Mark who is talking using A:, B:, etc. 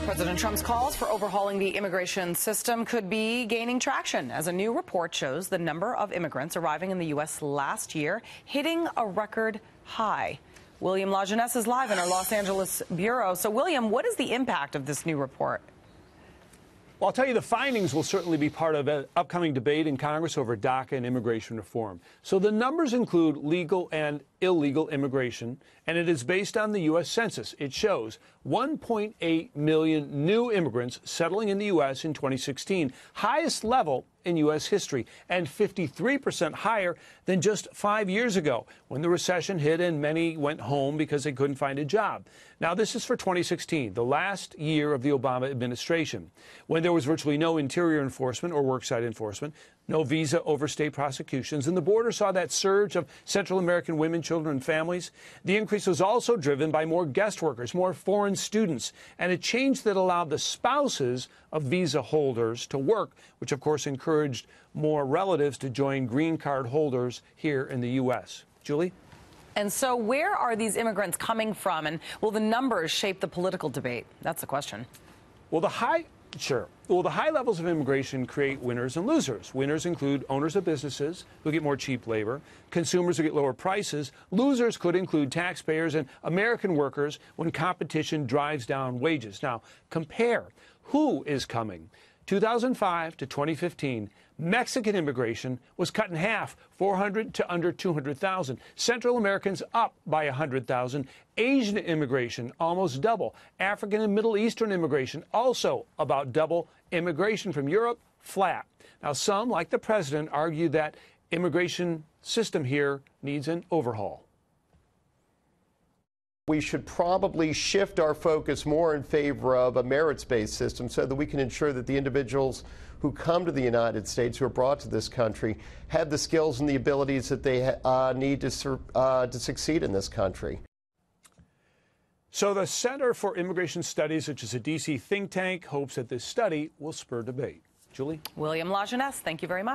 A: President Trump's calls for overhauling the immigration system could be gaining traction as a new report shows the number of immigrants arriving in the U.S. last year hitting a record high. William Lajeunesse is live in our Los Angeles bureau. So, William, what is the impact of this new report?
B: Well, I'll tell you, the findings will certainly be part of an upcoming debate in Congress over DACA and immigration reform. So the numbers include legal and illegal immigration, and it is based on the U.S. Census. It shows 1.8 million new immigrants settling in the U.S. in 2016, highest level in U.S. history, and 53% higher than just 5 years ago when the recession hit and many went home because they couldn't find a job. Now, this is for 2016, the last year of the Obama administration, when there was virtually no interior enforcement or worksite enforcement, no visa overstay prosecutions, and the border saw that surge of Central American women, children, and families. The increase was also driven by more guest workers, more foreign students, and a change that allowed the spouses of visa holders to work, which of course encouraged more relatives to join green card holders here in the U.S. Julie?
A: And so where are these immigrants coming from, and will the numbers shape the political debate? That's the question.
B: Well, the high levels of immigration create winners and losers. Winners include owners of businesses who get more cheap labor, consumers who get lower prices. Losers could include taxpayers and American workers when competition drives down wages. Now, compare who is coming. 2005 to 2015, Mexican immigration was cut in half, 400 to under 200,000. Central Americans up by 100,000. Asian immigration almost double. African and Middle Eastern immigration also about double. Immigration from Europe flat. Now, some, like the president, argue that immigration system here needs an overhaul.
C: We should probably shift our focus more in favor of a merits-based system so that we can ensure that the individuals who come to the United States, who are brought to this country, have the skills and the abilities that they need to succeed in this country.
B: So the Center for Immigration Studies, which is a D.C. think tank, hopes that this study will spur debate. Julie?
A: William Lajeunesse, thank you very much.